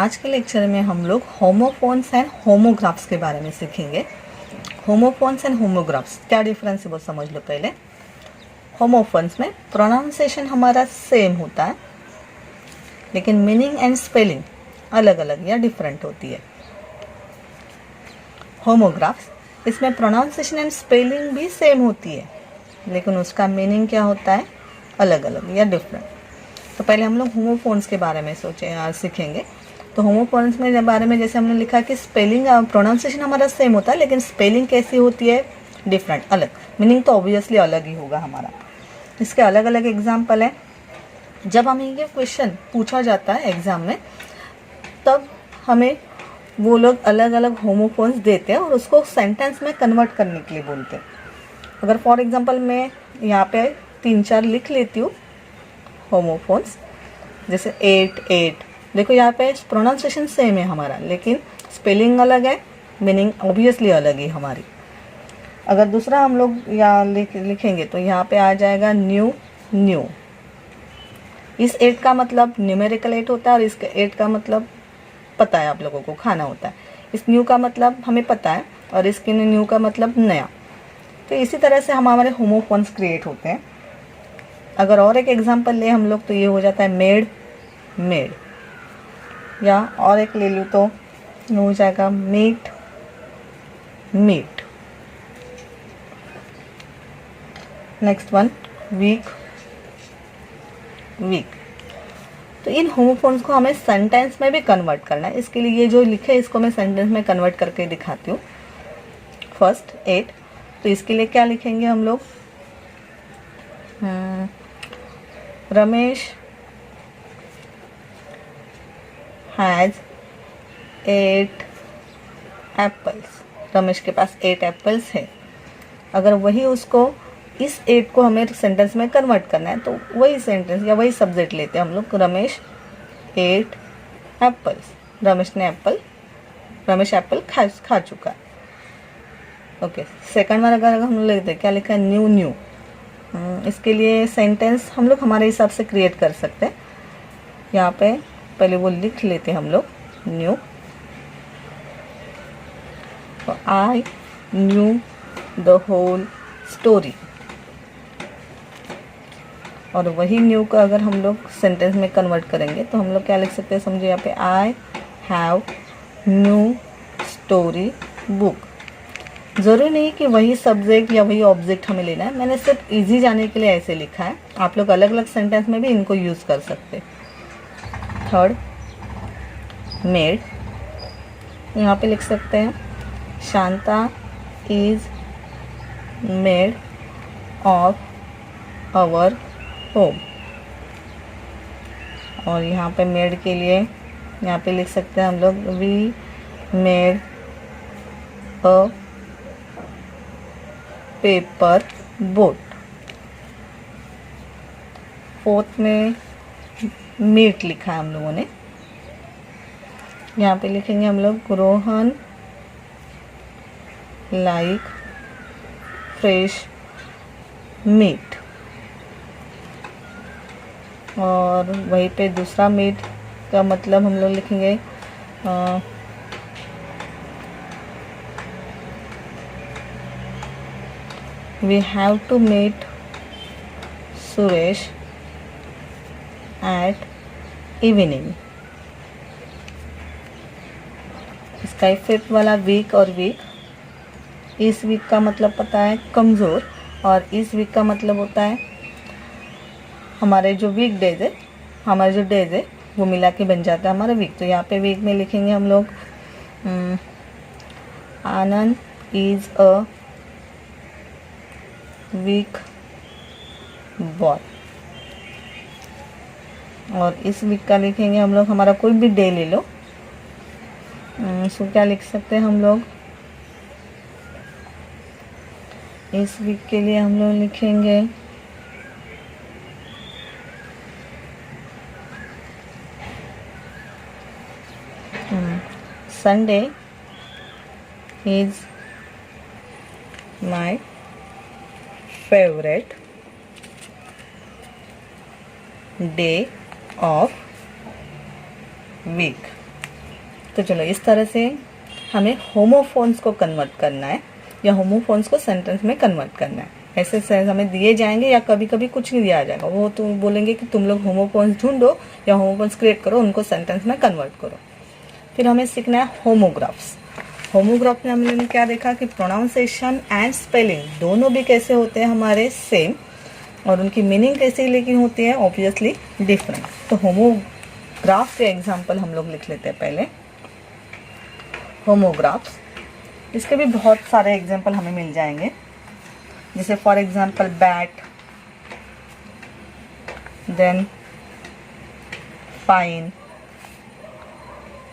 आज के लेक्चर में हम लोग होमोफोन्स एंड होमोग्राफ्स के बारे में सीखेंगे। होमोफोन्स एंड होमोग्राफ्स क्या डिफरेंस है वो समझ लो पहले। होमोफोन्स में प्रोनाउंसिएशन हमारा सेम होता है, लेकिन मीनिंग एंड स्पेलिंग अलग अलग या डिफरेंट होती है। होमोग्राफ्स इसमें प्रोनाउंसिएशन एंड स्पेलिंग भी सेम होती है, लेकिन उसका मीनिंग क्या होता है, अलग अलग या डिफरेंट। तो पहले हम लोग होमोफोन्स के बारे में सीखेंगे। तो होमोफोन्स में बारे में जैसे हमने लिखा कि स्पेलिंग प्रोनाउंसिएशन हमारा सेम होता है, लेकिन स्पेलिंग कैसी होती है, डिफरेंट, अलग। मीनिंग तो ऑब्वियसली अलग ही होगा हमारा। इसके अलग अलग एग्जाम्पल हैं। जब हमें ये क्वेश्चन पूछा जाता है एग्जाम में, तब हमें वो लोग अलग अलग होमोफोन्स देते हैं और उसको सेंटेंस में कन्वर्ट करने के लिए बोलते हैं। अगर फॉर एग्जांपल मैं यहाँ पे 3-4 लिख लेती हूँ होमोफोन्स, जैसे 8 देखो यहाँ पे प्रोनाउंसिएशन सेम है हमारा, लेकिन स्पेलिंग अलग है, मीनिंग ऑब्वियसली अलग है हमारी। अगर दूसरा हम लोग यहाँ लिखेंगे तो यहाँ पे आ जाएगा न्यू। इस 8 का मतलब न्यूमेरिकल 8 होता है, और इसके 8 का मतलब पता है आप लोगों को, खाना होता है। इस न्यू का मतलब हमें पता है, और इसके न्यू का मतलब नया। तो इसी तरह से हमारे होमोफोन्स क्रिएट होते हैं। अगर और एक एग्जांपल ले हम लोग तो ये हो जाता है मेड, या और एक ले लूँ तो हो जाएगा मीट। Next one week. तो इन होमोफोन्स को हमें सेंटेंस में भी कन्वर्ट करना है। इसके लिए ये जो लिखे है इसको मैं सेंटेंस में कन्वर्ट करके दिखाती हूँ। फर्स्ट 8, तो इसके लिए क्या लिखेंगे हम लोग, रमेश हैज़ 8 एप्पल्स। रमेश के पास 8 एप्पल्स है। अगर वही उसको इस 8 को हमें सेंटेंस में कन्वर्ट करना है, तो वही सेंटेंस या वही सब्जेक्ट लेते हैं हम लोग। रमेश 8 एप्पल्स। रमेश एप्पल खा चुका है। ओके, सेकंड वाला अगर हम लोग लेते हैं, क्या लिखा है, न्यू। इसके लिए सेंटेंस हम लोग हमारे हिसाब से क्रिएट कर सकते हैं। यहाँ पे पहले वो लिख लेते हैं हम लोग न्यू। तो I knew the whole story. और वही न्यू का अगर हम लोग सेंटेंस में कन्वर्ट करेंगे तो हम लोग क्या लिख सकते हैं, समझो यहाँ पे I have new story book. ज़रूरी नहीं कि वही सब्जेक्ट या वही ऑब्जेक्ट हमें लेना है, मैंने सिर्फ इजी जाने के लिए ऐसे लिखा है। आप लोग अलग अलग सेंटेंस में भी इनको यूज़ कर सकते हैं। थर्ड मेड, यहाँ पे लिख सकते हैं Shanta is made of our home. और यहाँ पे मेड के लिए यहाँ पे लिख सकते हैं हम लोग we made a paper boat. Fourth में मीट लिखा है हम लोगों ने। यहाँ पे लिखेंगे हम लोग रोहन लाइक फ्रेश मीट। और वहीं पे दूसरा मीट का मतलब हम लोग लिखेंगे we have to meet Suresh at evening। इसका फिफ्थ वाला वीक और वीक। इस वीक का मतलब पता है कमज़ोर, और इस वीक का मतलब होता है हमारे जो वीक डेज है, हमारे जो डेज है वो मिला के बन जाता है हमारा वीक। तो यहाँ पे वीक में लिखेंगे हम लोग आनंद इज़ अ वीक बॉय। और इस वीक का लिखेंगे हम लोग, हमारा कोई भी डे ले लो, सो क्या लिख सकते हैं हम लोग, इस वीक के लिए हम लोग लिखेंगे Sunday is my favourite day of week. तो चलो इस तरह से हमें होमोफोन्स को कन्वर्ट करना है या होमोफोन्स को सेंटेंस में कन्वर्ट करना है। ऐसे सेंस हमें दिए जाएंगे या कभी कभी कुछ नहीं दिया जाएगा, वो तो बोलेंगे कि तुम लोग होमोफोन्स ढूंढो या होमोफोन्स क्रिएट करो, उनको सेंटेंस में कन्वर्ट करो। फिर हमें सीखना है होमोग्राफ्स। होमोग्राफ में हम लोगों ने क्या देखा कि प्रोनाउंसिएशन एंड स्पेलिंग दोनों भी कैसे होते हैं हमारे सेम, और उनकी मीनिंग कैसी लेकिन होती है ऑब्वियसली डिफरेंट। तो होमोग्राफ के एग्जाम्पल हम लोग लिख लेते हैं पहले। होमोग्राफ्स, इसके भी बहुत सारे एग्जाम्पल हमें मिल जाएंगे, जैसे for example bat, then fine,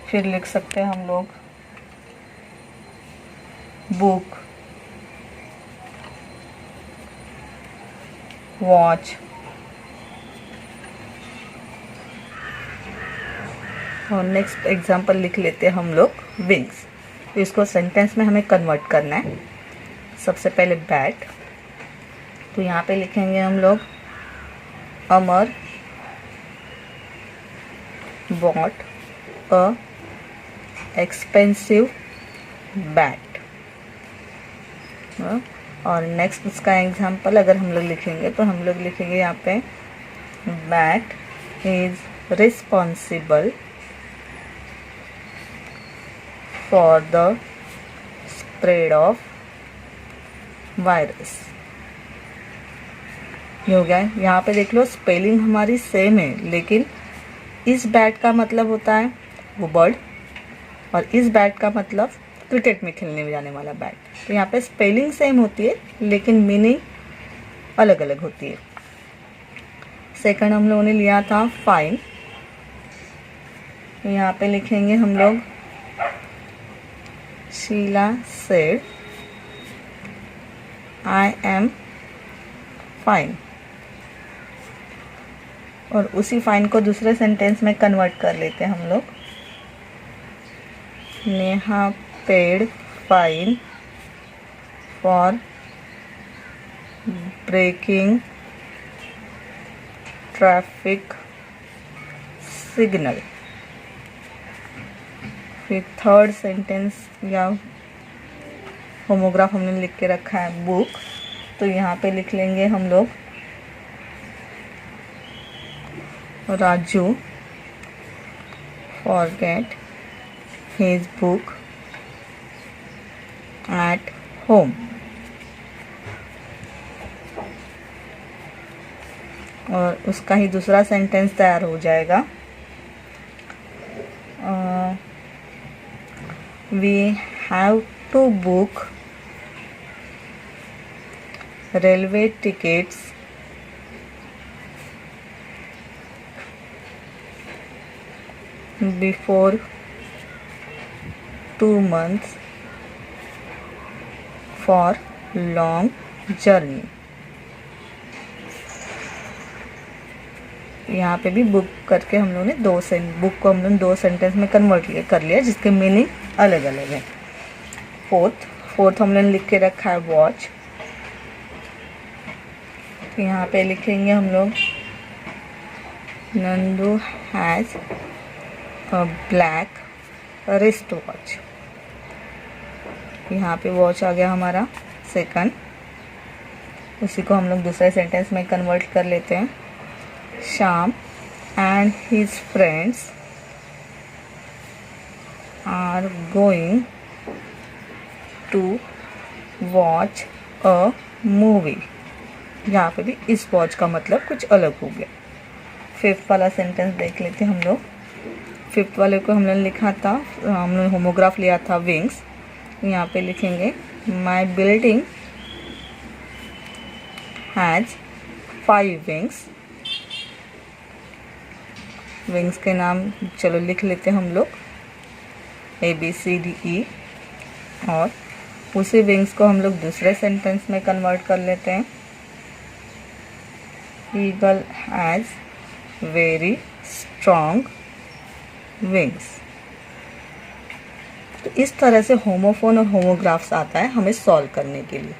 फिर लिख सकते हैं हम लोग बुक, वॉच, और नेक्स्ट एग्जाम्पल लिख लेते हैं हम लोग विंग्स। तो इसको सेंटेंस में हमें कन्वर्ट करना है। सबसे पहले बैट, तो यहाँ पे लिखेंगे हम लोग अमर बॉट अ एक्सपेंसिव बैट। और नेक्स्ट उसका एग्जाम्पल अगर हम लोग लिखेंगे तो हम लोग लिखेंगे यहाँ पे bat is responsible for the spread of virus. ये हो गया। यहाँ पे देख लो स्पेलिंग हमारी सेम है, लेकिन इस बैट का मतलब होता है वो बर्ड, और इस बैट का मतलब क्रिकेट में खेलने में जाने वाला बैट। तो यहाँ पे स्पेलिंग सेम होती है लेकिन मीनिंग अलग अलग होती है। सेकंड हम लोगों ने लिया था फाइन, तो यहाँ पे लिखेंगे हम लोग Sheela said I am fine, और उसी फाइन को दूसरे सेंटेंस में कन्वर्ट कर लेते हैं हम लोग। Neha paid fine for breaking traffic signal. फिर थर्ड सेंटेंस या होमोग्राफ हमने लिख के रखा है बुक, तो यहाँ पे लिख लेंगे हम लोग Raju forget his book at home. और उसका ही दूसरा सेंटेंस तैयार हो जाएगा we have to book railway tickets before 2 months for long journey. यहाँ पे भी बुक करके हम लोगों ने बुक को हम लोग 2 सेंटेंस में कन्वर्ट कर लिया जिसके मीनिंग अलग अलग है। फोर्थ हम लोगों ने लिख के रखा है वॉच, तो यहाँ पे लिखेंगे हम लोग Nandu has a black wrist watch. यहाँ पे वॉच आ गया हमारा सेकंड, उसी को हम लोग दूसरे सेंटेंस में कन्वर्ट कर लेते हैं। Shyam and his friends are going to watch a movie. यहाँ पे भी इस वॉच का मतलब कुछ अलग हो गया। फिफ्थ वाला सेंटेंस देख लेते हैं हम लोग। फिफ्थ वाले को हमने लिखा था, हमने होमोग्राफ लिया था विंग्स। यहाँ पे लिखेंगे माई बिल्डिंग हैज़ 5 विंग्स। विंग्स के नाम चलो लिख लेते हैं हम लोग ABCDE, और उसी विंग्स को हम लोग दूसरे सेंटेंस में कन्वर्ट कर लेते हैं। Eagle has very strong wings. तो इस तरह से होमोफोन और होमोग्राफ्स आता है हमें सॉल्व करने के लिए।